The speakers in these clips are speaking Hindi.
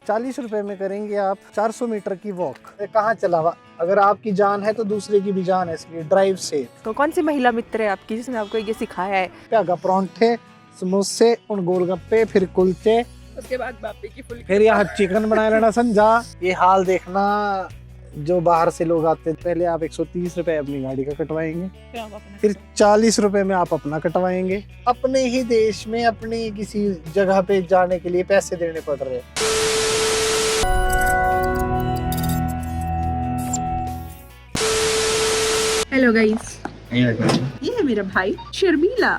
40 रुपए में करेंगे आप 400 मीटर की वॉक। कहाँ चला हुआ, अगर आपकी जान है तो दूसरे की भी जान है, इसलिए ड्राइव सेफ। तो कौन सी महिला मित्र है आपकी जिसने आपको ये सिखाया है? प्यागा परांठे, समोसे, उन गोलगप्पे, फिर कुलचे, उसके बाद बापी की फुल्की, फिर यहाँ चिकन बना लेना संजा। ये हाल देखना, जो बाहर से लोग आते हैं, पहले आप 130 रुपए अपनी गाड़ी का कटवाएंगे, फिर 40 रुपए में आप अपना कटवाएंगे। अपने ही देश में अपनी किसी जगह पे जाने के लिए पैसे देने पड़ रहे हैं। हेलो गाइस, ये है मेरा भाई शर्मीला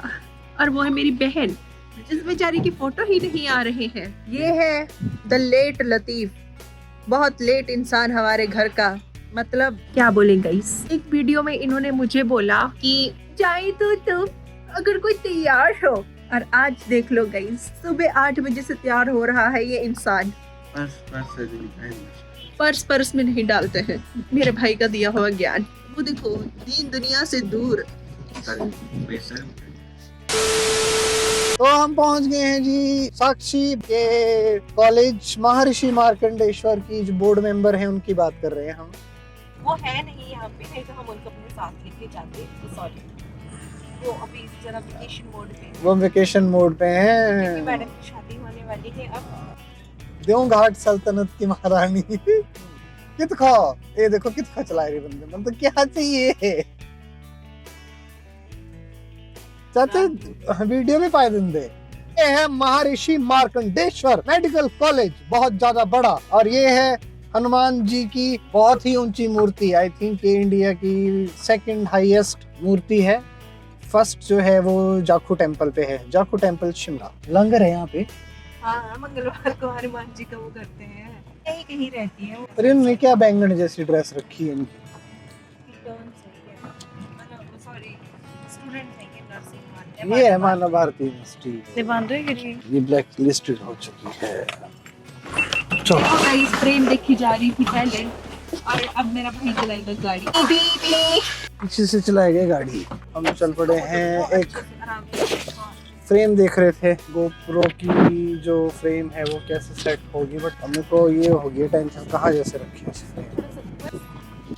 और वो है मेरी बहन जिस बेचारी की फोटो ही नहीं आ रहे हैं। ये है द लेट लतीफ, बहुत लेट इंसान हमारे घर का। मतलब क्या बोले गाइस, एक वीडियो में इन्होंने मुझे बोला कि जाए तो तुम अगर कोई तैयार हो, और आज देख लो गाइस, सुबह 8 बजे से तैयार हो रहा है ये इंसान। पर्स में नहीं डालते हैं, मेरे भाई का दिया हुआ ज्ञान। वो देखो, दीन दुनिया से दूर। तो हम पहुंच गए हैं जी साक्षी के कॉलेज। महर्षि मार्कंडेश्वर की जो बोर्ड मेंबर हैं उनकी बात कर रहे हैं हम। वो है नहीं यहाँ पे, नहीं तो हम उनको अपने साथ लेके जाते। सॉरी, वो अभी जरा वेकेशन मोड पे। वो वेकेशन मोड पे हैं। मैडम की शादी होने वाली है अब। देवघाट सल्तनत की महारानी कितखा, ये देखो कितखा चला रही बंदे, मतलब क्या चाहिए चाहते वीडियो में पाए देंगे। ये है महर्षि मार्कंडेश्वर मेडिकल कॉलेज, बहुत ज्यादा बड़ा। और ये है हनुमान जी की बहुत ही ऊंची मूर्ति। आई थिंक ये इंडिया की सेकंड हाईएस्ट मूर्ति है। फर्स्ट जो है वो जाखू टेम्पल पे है, जाखू टेम्पल शिमला। लंगर है यहाँ पे। हाँ, मंगलवार को हनुमान जी का वो करते हैं, कहीं कहीं रहती है वो। अरे इन्होंने क्या बैंगन जैसी ड्रेस रखी है इनकी। ये है मानव भारती यूनिवर्सिटी, ये ब्लैक लिस्टेड हो चुकी है। चलो गाइस, ट्रेन देखी जा रही थी पहले, और अब मेरा भाई चलाएगा गाड़ी। पीछे से चलाई गई गाड़ी। हम चल पड़े हैं। एक फ्रेम देख रहे थे, गोप्रो की जो फ्रेम है वो कैसे सेट होगी, बट हमें को ये हो गई टेंशन कहाँ जैसे रखी है फ्रेम।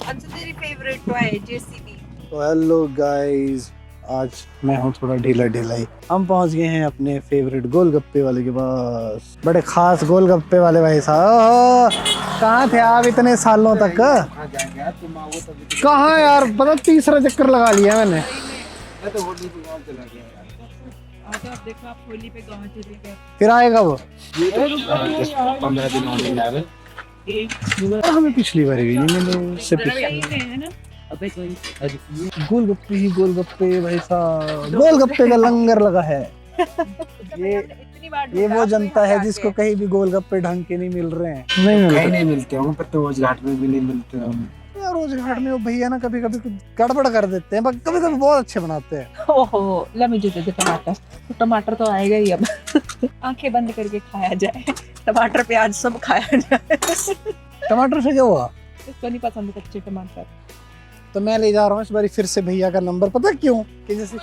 अच्छा, तेरी फेवरेट टॉय जेसीबी। तो हेलो गाइस, आज मैं हूँ थोड़ा ढीला ही। हम पहुँच गए हैं अपने फेवरेट गोलगप्पे वाले के पास। बड़े खास गोलगप्पे वाले भाई साहब, कहाँ थे आप इतने सालों तक? कहाँ यार, पता तीसरा चक्कर लगा लिया मैंने। देखो, आप होली पे गाँव चले गए, फिर आएगा वो 15 दिन होने हमें पिछली बार भी नहीं मिले, उससे पिछली गोलगप्पे ही गोलगप्पे भाई साहब, गोलगप्पे का लंगर लगा है। ये वो जनता है जिसको कहीं भी गोलगप्पे ढंग के नहीं मिल रहे हैं। नहीं मिलते वहाँ पर, तो रोज घाट में भी नहीं मिलते हैं। यार रोज घाट में वो भैया ना कभी कभी गड़बड़ कर देते हैं, कभी कभी बहुत अच्छे बनाते हैं। ओहो, ले मुझे दे दे टमाटर। टमाटर तो आएगा ही अब। आंखें बंद करके खाया जाए, टमाटर प्याज सब खाया जाए। टमाटर से क्या हुआ? इसको नहीं पसंद कच्चे टमाटर। तो मैं ले जा रहा हूँ इस बार फिर से भैया का नंबर। पता क्यों? कि जैसे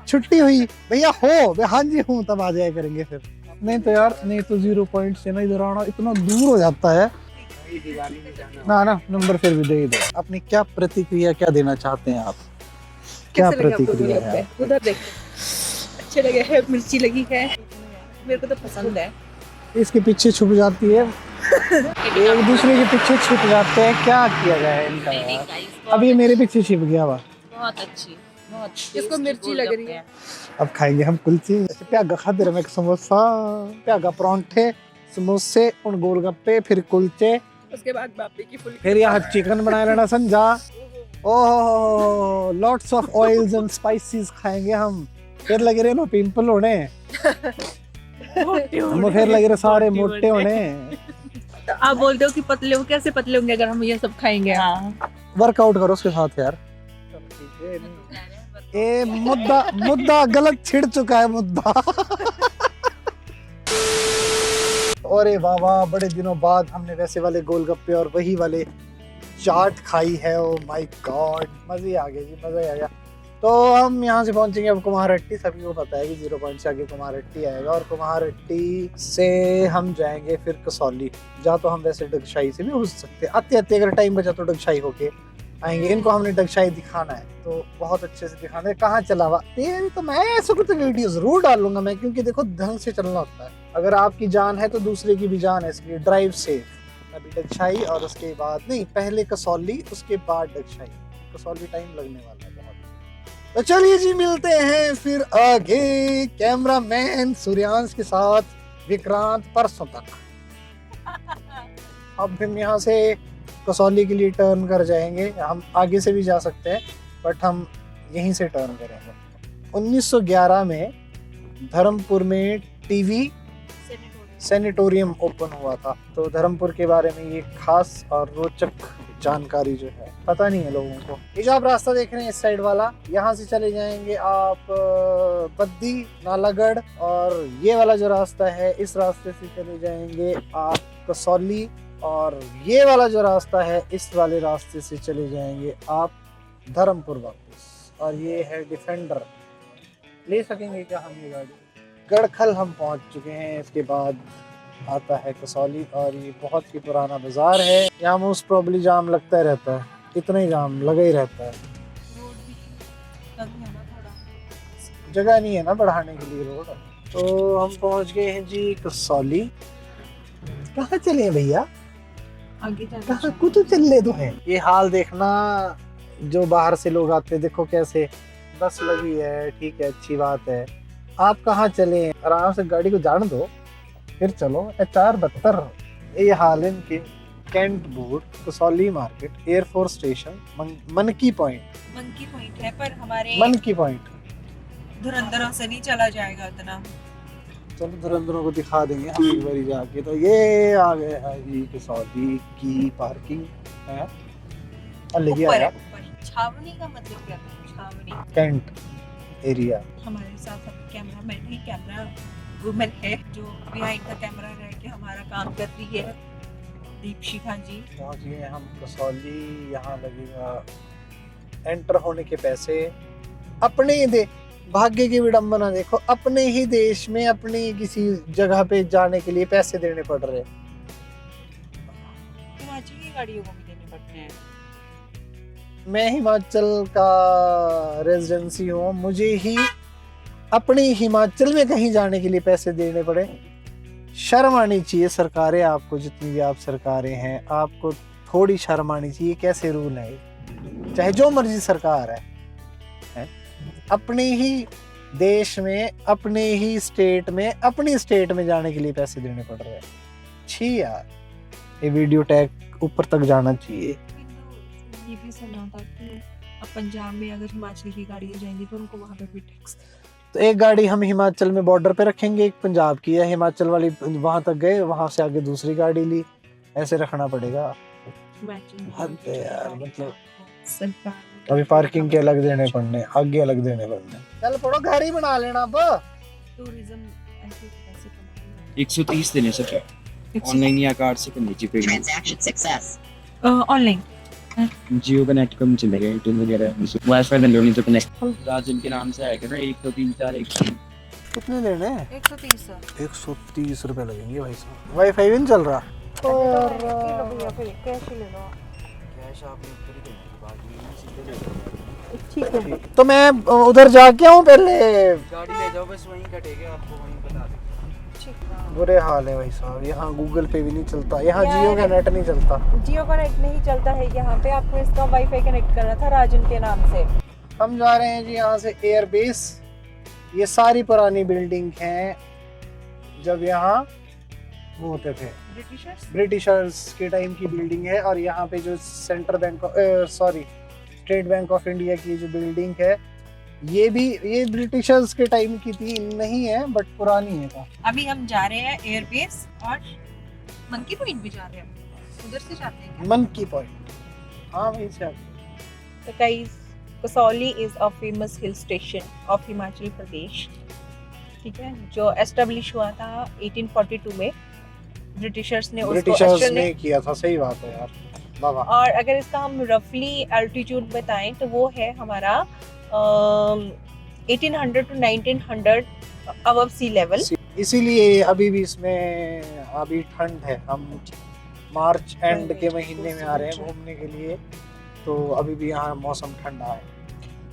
छुट्टी हुई, भैया हो, हाँ जी हूँ, तब आ जाया करेंगे फिर। नहीं तो यार, नहीं तो 0 पॉइंट से ना इधर आना इतना दूर हो जाता है ना। नंबर फिर भी दे ही दो। अपनी क्या प्रतिक्रिया, क्या देना चाहते हैं आप? क्या प्रतिक्रिया है? उधर देख, अच्छे लगे हैं, मिर्ची लगी है, मेरे को तो पसंद है। इसके पीछे छुप जाती है, एक दूसरे के पीछे छुप जाते हैं। क्या किया जाए इनका यार? अब ये मेरे पीछे छिप गया हुआ। बहुत अच्छी, इसको मिर्ची लग रही है। अब खाएंगे हम कुलचे। प्यागा खाते रहे, समोसा, प्यागा परांठे, समोसे, उन गोलगप्पे, फिर कुलचे, उसके बाद बापी की फुल्की, फिर यहाँ चिकन बना लेना संजा। Oh, lots of oils and spices खाएंगे हम। फिर लगे रहे ना पिंपल होने, हम फिर लगे रहे सारे मोटे होने। तो आप बोलते हो कि पतले हो, कैसे पतले होंगे अगर हम ये सब खाएंगे? हाँ, वर्कआउट करो उसके साथ यार। ये मुद्दा गलत छिड़ चुका है मुद्दा। अरे वाह वाह, बड़े दिनों बाद हमने वैसे वाले गोलगप्पे और वही वाले चाट खाई है। ओ माय गॉड, मजे आ गए जी, मजा आ गया। तो हम यहाँ से पहुंचेंगे अब कुम्हारहट्टी। सभी को पता है कि 0 पॉइंट से आगे कुम्हारहट्टी आएगा और कुम्हारहट्टी से हम जाएंगे फिर कसौली। जा तो हम वैसे डगशाई से भी हो सकते हैं, आते आते अगर टाइम बचा तो डगशाई होके आएंगे। इनको हमने डगशाई दिखाना है तो बहुत अच्छे से दिखाना है। कहाँ चला हुआ तेरी तो मैं ऐसे कुछ वीडियो जरूर डालूंगा मैं, क्योंकि देखो ढंग से चलना होता है। अगर आपकी जान है तो दूसरे की भी जान है, इसलिए ड्राइव सेफ। अभी डगशाई और उसके बाद नहीं, पहले कसौली उसके बाद डगशाई। कसौली टाइम लगने वाला है बहुत। तो चलिए जी मिलते हैं फिर आगे कैमरामैन सूर्यांश के साथ विक्रांत परसों तक। अब हम यहाँ से कसौली के लिए टर्न कर जाएंगे। हम आगे से भी जा सकते हैं बट हम यहीं से टर्न करेंगे। 1911 में धर्मपुर में टीवी सैनिटोरियम ओपन हुआ था। तो धर्मपुर के बारे में ये खास और रोचक जानकारी जो है पता नहीं है लोगों को। ये जो आप रास्ता देख रहे हैं इस साइड वाला, यहाँ से चले जाएंगे आप बद्दी नालागढ़, और ये वाला जो रास्ता है इस रास्ते से चले जाएंगे आप कसौली, और ये वाला जो रास्ता है इस वाले रास्ते से चले जाएंगे आप धर्मपुर वापस। और ये है डिफेंडर। ले सकेंगे क्या हम ये गाड़ी? गड़खल हम पहुंच चुके हैं। इसके बाद आता है कसौली, और ये बहुत ही पुराना बाजार है। यहाँ मोस्ट प्रॉब्ली जाम लगता रहता है, इतना ही जाम लगा ही रहता है। जगह नहीं है ना बढ़ाने के लिए रोड। तो हम पहुंच गए हैं जी कसौली। कहाँ चले हैं भैया? आगे कहाँ कुछ चल ले दो है। ये हाल देखना, जो बाहर से लोग आते हैं देखो कैसे बस लगी है। ठीक है, अच्छी बात है। आप कहाँ चले? आराम से गाड़ी को जान दो फिर चलो। HR72 ये हाल है इनके। Cantt board, Kasauli market, air force station, monkey point है, पर हमारे मनकी पॉइंट धुरंधरों से नहीं चला जाएगा इतना। चलो धुरंधरों को दिखा देंगे हम एक बारी जाके। तो ये आ गए है जी कसौली की पार्किंग है। अलग आया छावनी का मतलब क्या है? छावनी कैंट एरिया। हमारे साथ अब कैमरामैन ही कैमरा वुमन है जो बिहाइंड द कैमरा रह के हमारा काम कर रही है, दीपशिखा जी। पहुंच गए हम कसौली। यहाँ लगेगा एंटर होने के पैसे। अपने ही दे भाग्य की विडंबना देखो, अपने ही देश में अपनी किसी जगह पे जाने के लिए पैसे देने पड़ रहे। हिमाचल की गाड़ियों को भी देने पड़ते हैं। मैं हिमाचल का रेजिडेंसी हूँ, मुझे ही अपने हिमाचल में कहीं जाने के लिए पैसे देने पड़े। शर्म आनी चाहिए सरकारें आपको, जितनी भी आप सरकारें हैं आपको थोड़ी शर्म आनी चाहिए। कैसे रूल है, चाहे जो मर्जी सरकार है? अपने ही देश में, अपने ही स्टेट में, अपनी स्टेट में जाने के लिए पैसे देने पड़ रहे हैं। छी यार, ये वीडियो टैग ऊपर तक जाना चाहिए। ये भी सुना था कि अब पंजाब में अगर हिमाचल की गाड़ियाँ जाएंगी तो उनको वहाँ पे भी टैक्स। तो एक गाड़ी हम हिमाचल में बॉर्डर पे रखेंगे, एक पंजाब की है। हिमाचल वाली वहां तक गए, वहां से आगे दूसरी गाड़ी ली, ऐसे रखना पड़ेगा। हद है यार, मतलब सरकार अभी पार्किंग के अलग देने पड़ने, आगे अलग देने पड़ने। चल पड़ो घर ही बना लेना। अब टूरिज्म ऐसे पैसे कमाएगा। 130 देने सर, ऑनलाइन या कार्ड से करनी चाहिए पेमेंट। Transaction success. ऑनलाइन जियो का नेट कम चलेगा, एयरटेल वगैरह वाईफाई डाउनलोड नहीं तो कनेक्ट। राजन के नाम से आएगा ना 10341। कितने लेने हैं? 130 130 रुपए लगेंगे भाई साहब। वाईफाई भी नहीं चल रहा। और कैश ले लो। कैश आप ऊपर ही देंगे, बाकी सीधे ले लो। ठीक है, तो मैं उधर जाके आऊँ पहले? गाड़ी ले जाओ, बस वहीं कटेगा, आपको वहीं बता देंगे। बुरे हाल है भाई साहब। यहाँ गूगल पे भी नहीं चलता, यहाँ जियो का नेट नहीं चलता। जियो का नेट नहीं चलता है यहाँ पे। आपको इसका वाईफाई कनेक्ट करना था राजन के नाम से। हम जा रहे हैं जी यहाँ से एयरबेस। ये सारी पुरानी बिल्डिंग हैं जब यहाँ वो होते थे ब्रिटिशर्स के टाइम की बिल्डिंग है। और यहाँ पे जो central bank state bank of India की जो बिल्डिंग है, ये ब्रिटिशर्स के टाइम की थी नहीं है, बट पुरानी है का। अभी हम जा रहे हैं एयरबेस और मंकी पॉइंट भी जा रहे हैं। उधर से जाते हैं क्या? मनकी पॉइंट, हाँ वहीं से। तो guys, Kasauli is a famous hill station of Himachal Pradesh, ठीक है, जो एस्टेब्लिश हुआ था 1842 में। ब्रिटिशर्स ने किया था। सही बात है यार, बाबा। और अगर इसका हम रफली एल्टीट्यूड बताएं तो वो है हमारा 1800 to 1900 above sea level. इसीलिए अभी भी इसमें अभी ठंड है। हम मार्च एंड के महीने में आ रहे हैं घूमने के लिए, तो अभी भी यहाँ मौसम ठंडा है।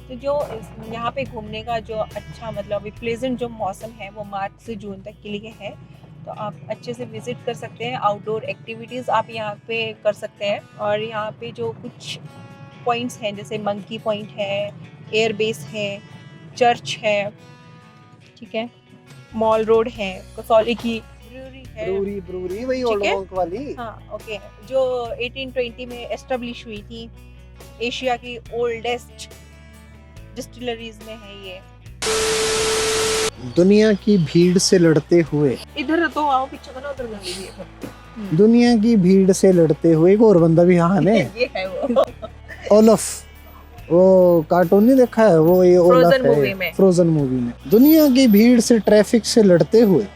तो जो यहाँ पे घूमने का जो अच्छा मतलब अभी प्लेजेंट जो मौसम है वो मार्च से जून तक के लिए है, तो आप अच्छे से विजिट कर सकते हैं। आउटडोर एक्टिविटीज़ आप यहाँ पे कर सकते हैं। और यहाँ पे जो कुछ पॉइंट्स हैं जैसे मंकी पॉइंट है, एयरबेस है, चर्च है, ठीक है, मॉल रोड है, कसौली की ब्रूरी है, ब्रूरी वही ओल्ड ठीक है? मंक वाली। हाँ ओके, जो 1820 में एस्टेब्लिश हुई थी, एशिया की ओल्डेस्ट डिस्टिलरीज में है ये। दुनिया की भीड़ से लड़ते हुए, इधर तो आओ, पीछे बना, उधर बना लीजिए। दुनिया की भीड़ से लड़ते हुए एक और बंदा भी यहाँ है। ये है वो ओलफ, वो कार्टून नहीं देखा है वो, ये ओलफ Frozen movie है में। फ्रोजन मूवी में। दुनिया की भीड़ से ट्रैफिक से लड़ते हुए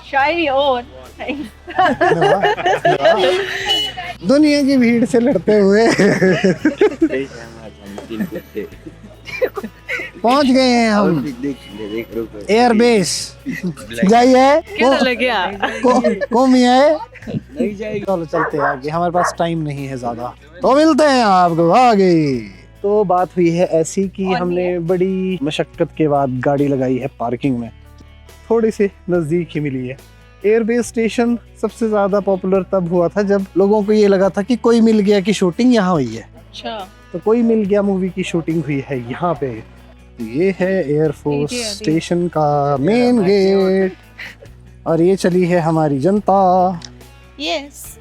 शायरी और दुनिया की भीड़ से लड़ते हुए पहुंच गए हैं हम एयरबेस। जाइए चलो चलते हैं आगे, हमारे पास टाइम नहीं है ज्यादा, तो मिलते हैं आपको आगे। तो बात हुई है ऐसी कि और हमने बड़ी मशक्कत के बाद गाड़ी लगाई है पार्किंग में, थोड़ी सी नजदीक ही मिली है। एयरबेस स्टेशन सबसे ज्यादा पॉपुलर तब हुआ था जब लोगों को ये लगा था कि कोई मिल गया की शूटिंग यहाँ हुई है। अच्छा, तो कोई मिल गया मूवी की शूटिंग हुई है यहाँ पे। ये है एयरफोर्स स्टेशन का मेन गेट, और ये चली है हमारी जनता। यस।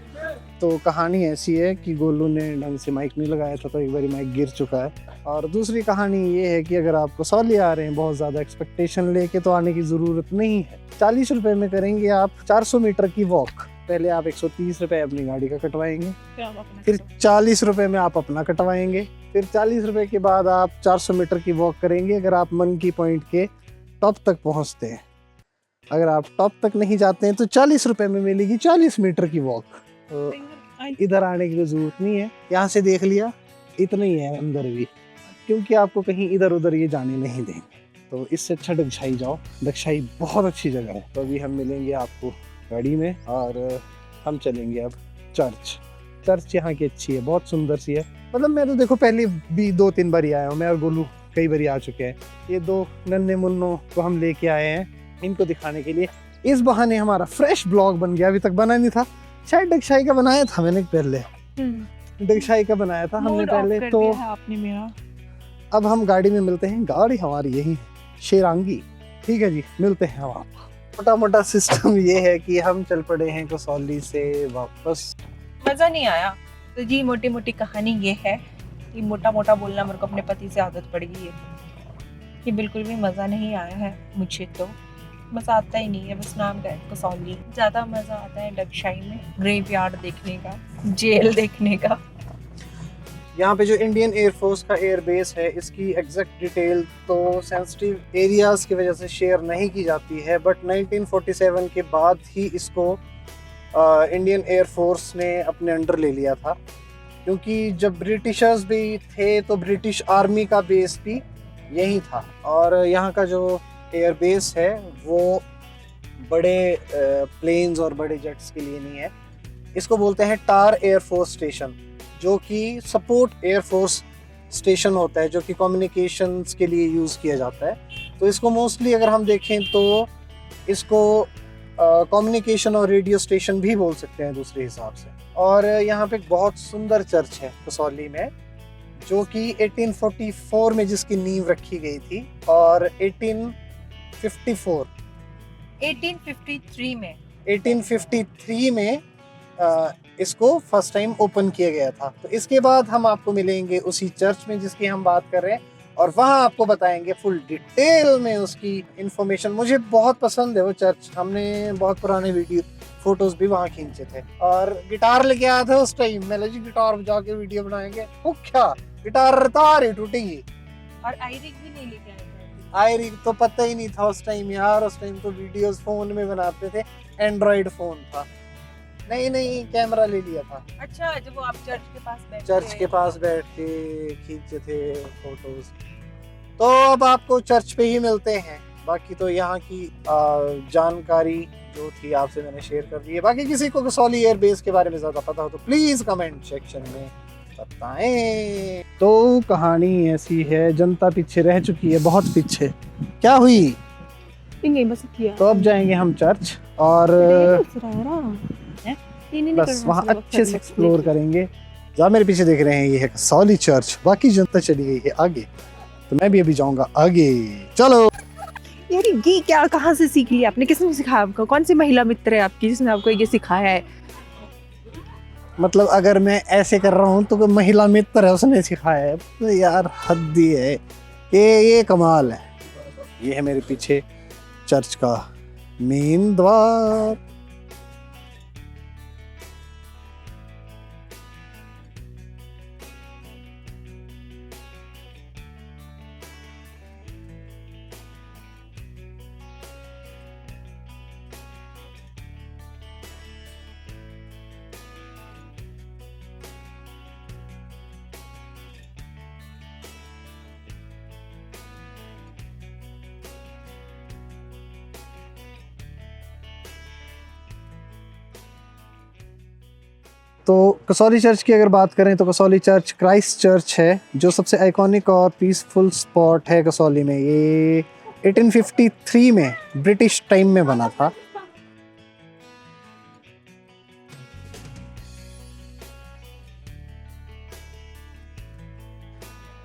तो कहानी ऐसी है कि गोलू ने ढंग से माइक नहीं लगाया था, तो एक बारी माइक गिर चुका है। और दूसरी कहानी ये है कि अगर आप कसौली आ रहे हैं बहुत ज़्यादा एक्सपेक्टेशन लेके, तो आने की ज़रूरत नहीं है। 40 रुपए में करेंगे आप 400 मीटर की वॉक। पहले आप 130 रुपए अपनी गाड़ी का कटवाएंगे, फिर 40 रुपए में आप अपना कटवाएंगे, फिर 40 रुपए के बाद आप 400 मीटर की वॉक करेंगे अगर आप मंकी पॉइंट के टॉप तक पहुंचते हैं। अगर आप टॉप तक नहीं जाते हैं तो 40 रुपए में मिलेगी 40 मीटर की वॉक। तो इधर आने की जरूरत नहीं है, यहाँ से देख लिया इतना ही है अंदर भी, क्योंकि आपको कहीं इधर उधर ये जाने नहीं देंगे। तो इससे अच्छा डगशाई जाओ, डगशाई बहुत अच्छी जगह है। तो अभी हम मिलेंगे आपको गाड़ी में और हम चलेंगे अब चर्च। चर्च यहाँ की अच्छी है, बहुत सुंदर सी है। मतलब मैं तो देखो पहले भी 2-3 बार आया हूँ, मैं और गोलू कई बार आ चुके हैं। ये 2 नन्हे मुन्नों को हम लेके आए हैं इनको दिखाने के लिए। इस बहाने हमारा फ्रेश ब्लॉग बन गया, अभी तक बना नहीं था। शायद डगशाई का बनाया था मैंने पहले, डगशाई का बनाया था हमने पहले। तो आपने मेरा अब हम गाड़ी में मिलते हैं, गाड़ी हमारी यही शेरांगी। ठीक है जी, मिलते हैं हम आपको। मोटा मोटा सिस्टम ये है कि हम चल पड़े हैं कसौली से वापस। मजा नहीं आया। तो जी मोटी मोटी कहानी ये है कि मोटा मोटा बोलना मेरे को अपने पति से आदत पड़ गई है कि बिल्कुल भी मजा नहीं आया है मुझे। तो मजा आता ही नहीं है, बस नाम का है कसौली। ज्यादा मजा आता है डगशाई में, ग्रेवयार्ड देखने का, जेल देखने का। यहाँ पे जो इंडियन एयरफोर्स का एयरबेस है, इसकी एग्जैक्ट डिटेल तो सेंसिटिव एरियाज की वजह से शेयर नहीं की जाती है, बट 1947 के बाद ही इसको इंडियन एयरफोर्स ने अपने अंडर ले लिया था, क्योंकि जब ब्रिटिशर्स भी थे तो ब्रिटिश आर्मी का बेस भी यही था। और यहाँ का जो एयरबेस है वो बड़े प्लेन्स और बड़े जेट्स के लिए नहीं है। इसको बोलते हैं टार एयरफोर्स स्टेशन, जो कि सपोर्ट एयरफोर्स स्टेशन होता है, जो कि कम्युनिकेशंस के लिए यूज़ किया जाता है। तो इसको मोस्टली अगर हम देखें तो इसको कम्युनिकेशन और रेडियो स्टेशन भी बोल सकते हैं दूसरे हिसाब से। और यहाँ पे एक बहुत सुंदर चर्च है कसौली में, जो कि 1844 में जिसकी नींव रखी गई थी, और 1853 में इसको फर्स्ट टाइम ओपन किया गया था। तो इसके बाद हम आपको मिलेंगे उसी चर्च में जिसकी हम बात कर रहे हैं, और वहाँ आपको बताएंगे फुल डिटेल में उसकी इंफॉर्मेशन। मुझे बहुत पसंद है वो चर्च, हमने बहुत पुराने वीडियो फोटोज भी वहाँ खींचे थे। और गिटार लेके आया था उस टाइम, मैं जी गिटार बजा के वीडियो बनाएंगे। वो क्या गिटार तार ही टूटेगी। और आयरिक भी नहीं लेके आए थे। आयरिक तो पता ही नहीं था उस टाइम यार, उस टाइम तो वीडियोस फोन में बनाते थे, एंड्रॉइड फोन था। नहीं नहीं, कैमरा ले लिया था। अच्छा, जब वो आप चर्च के पास बैठे चर्च के पास बैठ के खींचे थे फोटोज। तो अब आपको चर्च पे ही मिलते हैं। बाकी तो यहाँ की जानकारी जो थी आपसे मैंने शेयर कर दी है। बाकी किसी को कसौली एयरबेस के बारे में ज्यादा पता हो तो प्लीज कमेंट सेक्शन में बताएं। तो कहानी ऐसी है, जनता पीछे रह चुकी है, बहुत पीछे। क्या हुई? तो अब जाएंगे हम चर्च और बस वहाँ अच्छे से एक्सप्लोर करेंगे। जहाँ मेरे पीछे देख रहे हैं ये है कसौली चर्च। बाकी जनता चली गई है आगे, तो मैं भी अभी जाऊंगा आगे। चलो। यार ये क्या, कहाँ से सीख लिया आपने? किसने सिखाया आपको? कौन सी महिला मित्र है आपकी जिसने आपको ये सिखाया है? मतलब अगर मैं ऐसे कर रहा हूँ तो कोई महिला मित्र है उसने सिखाया है? तो यार हद ही है ये कमाल है। ये है मेरे पीछे चर्च का मेन द्वार। तो कसौली चर्च की अगर बात करें तो कसौली चर्च क्राइस्ट चर्च है, जो सबसे आइकॉनिक और पीसफुल स्पॉट है कसौली में। ये 1853 में ब्रिटिश टाइम में बना था।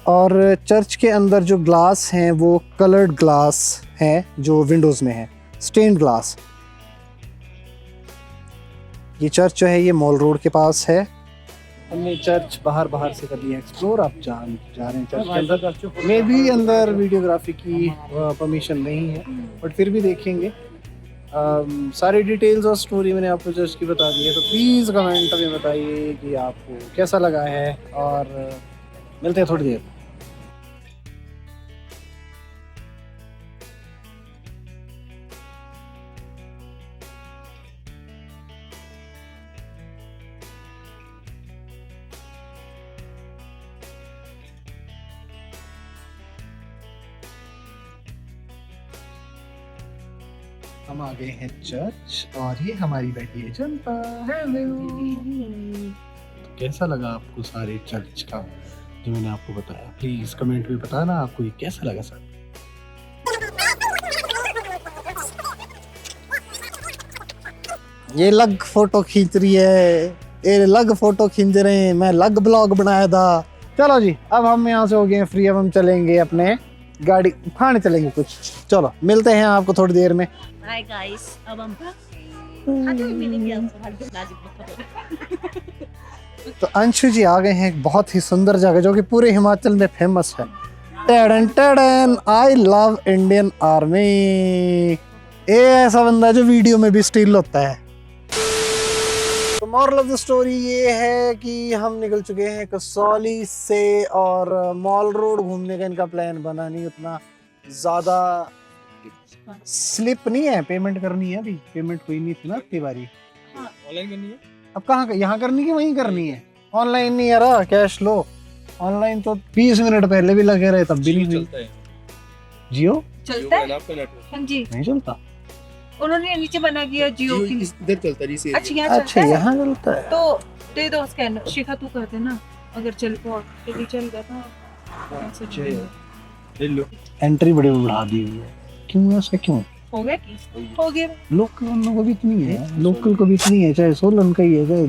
और चर्च के अंदर जो ग्लास हैं वो कलर्ड ग्लास हैं, जो विंडोज़ में है, स्टेन्ड ग्लास। ये चर्च जो है ये मॉल रोड के पास है। हमने चर्च बाहर से कर लिया एक्सप्लोर। आप जा रहे हैं चर्च के अंदर। में भी अंदर वीडियोग्राफी की परमिशन नहीं है, बट फिर भी देखेंगे। सारी डिटेल्स और स्टोरी मैंने आपको चर्च की बता दी है। तो प्लीज़ कमेंट में बताइए कि आपको कैसा लगा है, और मिलते हैं थोड़ी देर। हम आ गए हैं चर्च और ये हमारी बैठी है जनता। तो कैसा लगा आपको सारे चर्च का जो मैंने आपको बताया? प्लीज कमेंट में बताना आपको ये कैसा लगा सर। ये लग फोटो खींच रही है, ये लग फोटो खींच रहे हैं। मैं लग ब्लॉग बनाया था। चलो जी, अब हम यहाँ से हो गए फ्री। अब हम चलेंगे अपने गाड़ी खाने चलेंगे कुछ। चलो मिलते हैं आपको थोड़ी देर में। हाय गाइस, अब हम तो अंशु जी आ गए हैं एक बहुत ही सुंदर जगह जो कि पूरे हिमाचल में फेमस है। टेडन टेडन, आई लव इंडियन आर्मी। ये ऐसा बंदा जो वीडियो में भी स्टिल होता है। तो मॉरल ऑफ द स्टोरी ये है कि हम निकल चुके हैं कसौली से, और मॉल रोड घूमने का इनका प्लान बना नहीं। उतना ज़्यादा स्लिप नहीं है, पेमेंट करनी है। अभी पेमेंट हुई नहीं थी ना अपनी बारी। ऑनलाइन करनी है। अब कहाँ यहाँ करनी है, वहीं करनी है। ऑनलाइन नहीं है रहा, कैश लो। ऑनलाइन तो 20 मिनट पहले भी लगे रहे, तब भी नहीं हुई। जियो चलता है? हाँ जी, नहीं चलता। उन्होंने नीचे बना दिया जियो की। इधर चलता है। अच्छा यहाँ चलता अच्छा है? यहाँ चलता है। तो दे दो स्कैनर। शिखा तू कहते ना, अगर चल पाओ तो भी चल गया था। ले लो। एंट्री बड़ी बढ़ा दी हुई है। क्यों ऐसा क्यों? हो गया की? हो गया। लोकल वालों को भी इतनी है, लोकल को भी इतनी है, चाहे सोलन का ही है चाहे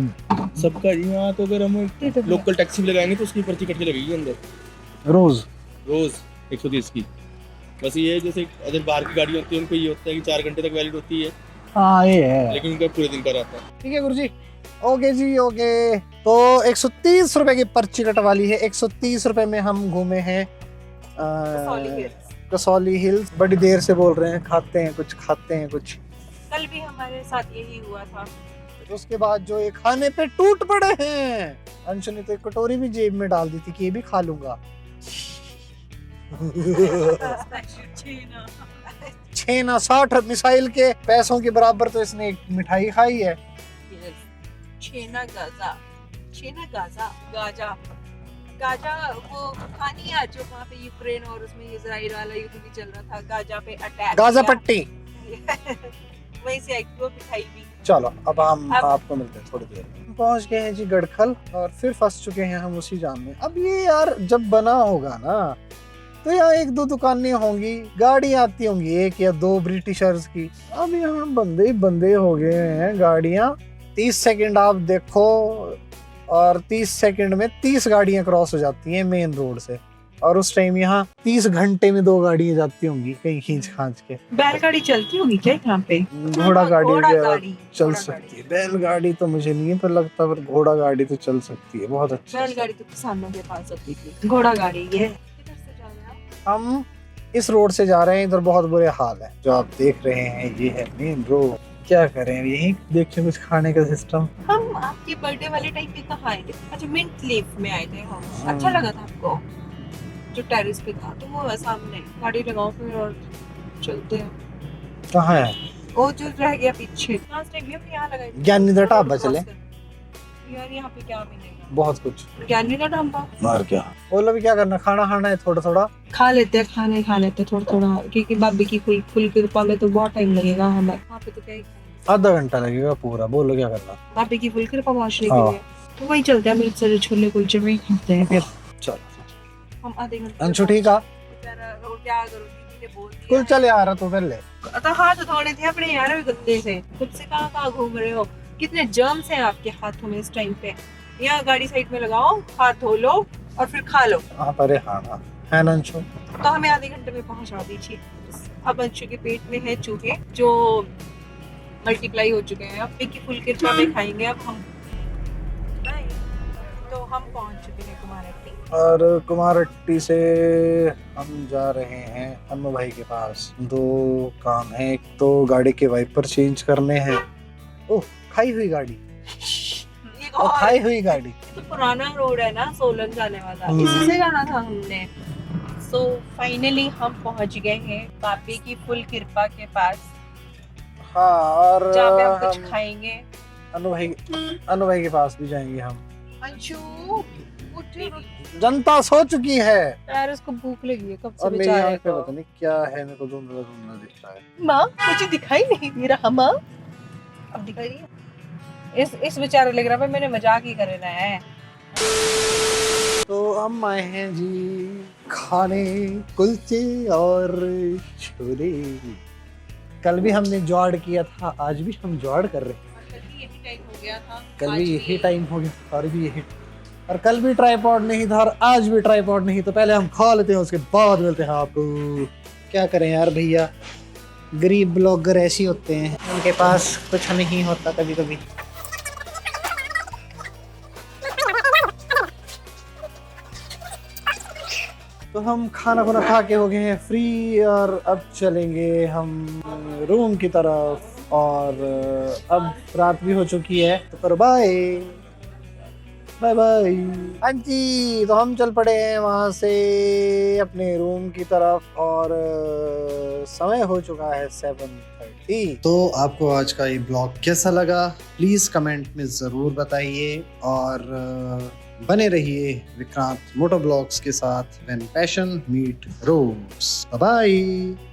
सबका। यहाँ तो अगर हम लोकल टैक्सी भी लगाएंगे तो उसकी पर्ची कट के लगेगी अंदर रोज 130 की। बस ये जैसे अगर बाहर की गाड़ी होती है उनको ये होता है कि 4 घंटे तक वैलिड होती है। हाँ ये है, लेकिन उनका पूरे दिन का रहता है। ठीक है गुरुजी। ओके जी ओके। तो 130 रुपए की पर्ची कटवा ली है। 130 रुपए में हम घूमे हैं कसौली हिल्स। बड़ी देर से बोल रहे हैं खाते हैं कुछ। कल भी हमारे साथ यही हुआ था। तो उसके बाद जो ये खाने पे टूट पड़े हैं। अंशु ने तो एक कटोरी भी जेब में डाल दी थी कि ये भी खा लूंगा। 6 ना 60 मिसाइल के पैसों के बराबर तो इसने एक मिठाई खाई है। छेना गाजा, छेना गाजा, गाजा, गाजा वो कहानी है जो वहाँ पे यूक्रेन और उसमें इजराइल वाला युद्ध भी चल रहा था, गाजा पे अटैक गाजा पट्टी। वहीं से आई वो मिठाई भी। चलो अब हम अब- आपको मिलते हैं थोड़ी देर में। पहुंच गए हैं जी गड़खल और फिर फंस चुके हैं हम उसी जाम में। अब ये यार जब बना होगा ना तो यहाँ एक दो दुकानें होंगी, गाड़ी आती होंगी एक या दो ब्रिटिशर्स की। अब यहाँ बंदे ही बंदे हो गए हैं, गाड़ियाँ 30 सेकंड आप देखो और 30 सेकंड में 30 गाड़ियाँ क्रॉस हो जाती हैं मेन रोड से। और उस टाइम यहाँ 30 घंटे में 2 गाड़ियाँ जाती होंगी कहीं खींच खांच के। बैलगाड़ी चलती होगी क्या यहाँ पे? घोड़ा गाड़ी घोड़ा वगैरह गाड़ी, चल घोड़ा सकती है, बैलगाड़ी तो मुझे नहीं पर लगता, पर घोड़ा गाड़ी तो चल सकती है, बहुत अच्छी। बैलगाड़ी तो किसानों के पास होती थी, घोड़ा गाड़ी ये है। किधर से जा रहे हैं आप? हम इस रोड से जा रहे हैं, इधर बहुत बुरे हाल है जो आप देख रहे हैं, ये है मेन रोड। क्या करें यही देखिए कुछ खाने का सिस्टम। हम आपके बर्थडे वाले टाइम पे कहाँ आए थे? अच्छा मिंट लीफ में आए थे हम। अच्छा लगा था आपको जो टेरेस पे था? तो वो सामने गाड़ी लगाओ फिर और चलते हैं। कहाँ है? वो जो रह गया पीछे लास्ट टाइम हम यहाँ लगाए थे। ज्ञानी दा ढाबा चले। यार यहाँ पे क्या मिलेगा? बहुत कुछ ज्ञानी का ढाबा। मार क्या बोलो भी क्या करना, खाना खाना है थोड़ा थोड़ा खा लेते हैं, खाने खा लेते हैं थोड़ा थोड़ा, क्योंकि बाबी की फुल कृपा में तो बहुत टाइम लगेगा हमें वहाँ पे। तो क्या ही खाएंगे? आधा घंटा लगेगा पूरा। बोलो क्या करना। बाबी की फुल कृपा पहुँचने के हाँ। लिए तो वही चलते हैं, अमृतसर छोले कुलचे में ही खाते हैं फिर चलो हम आधे घंटे। अंशु ठीक है? बेचारा वो क्या करो, दीदी ने बोल दिया कुल है। चल यार तो पहले तो हाथ धोने थे अपने यार भी गंदे से। खुद से कहाँ घूम रहे हो? कितने जर्म्स हैं आपके हाथों में इस टाइम पे। यहाँ गाड़ी साइड में लगाओ, हाथ धो लो और फिर खा लो। हाँ पर हाँ है ना अंशु? तो हमें आधे घंटे में पहुंचा दीजिए। अब अंशु के पेट में है चूहे जो मल्टीप्लाई हो चुके हैं। अब की फुल कृपा में खाएंगे अब हम। बाय। तो हम पहुंच चुके हैं कुमारहट्टी। और कुमारहट्टी से हम जा रहे हैं अनु भाई के पास। 2 काम है, एक तो गाड़ी के वाइपर चेंज करने हैं। ओह खाई हुई गाड़ी, एक और और खाई हुई गाड़ी। तो पुराना रोड है ना सोलन जाने वाला, हम्म। इसी से जाना था हमने। सो फाइनली हम पहुंच गए हैं बापी की फुल कृपा के पास, हाँ और जहाँ पे हम कुछ हम खाएंगे। अनु भाई के पास भी जाएंगे हम। अंशु उठ। जनता सो चुकी है यार उसको भूख लगी है कब से और मेरी बेचारे आंख पे को। पता नहीं क्या है, मेरे को धुंधला दिख रहा है। माँ मुझे दिखाई नहीं दे रहा। माँ अब दिखाई रही है? इस बेचारे लग रहा है मैंने मजाक ही कर रहा है। तो हम आए हैं जी खाने कुलचे और छोले। कल भी हमने जुगाड़ किया था, आज भी हम जुगाड़ कर रहे हैं। यही टाइम हो गया था, कल आज भी यही टाइम हो गया और भी यही, और कल भी ट्राइपॉड नहीं था और आज भी ट्राइपॉड नहीं। तो पहले हम खा लेते हैं, उसके बाद मिलते हैं आपको। क्या करें यार भैया, गरीब ब्लॉगर ऐसे होते हैं, उनके पास कुछ नहीं होता कभी कभी। तो हम खाना खुना खा के हो गए हैं फ्री और अब चलेंगे हम रूम की तरफ। और अब रात भी हो चुकी है तो करो बाय बाय बाय। हाँ जी तो हम चल पड़े हैं वहाँ से अपने रूम की तरफ और समय हो चुका है 7:30। तो आपको आज का ये ब्लॉग कैसा लगा प्लीज कमेंट में जरूर बताइए और बने रहिए विक्रांत मोटो ब्लॉग्स के साथ when passion meet roads. Bye bye.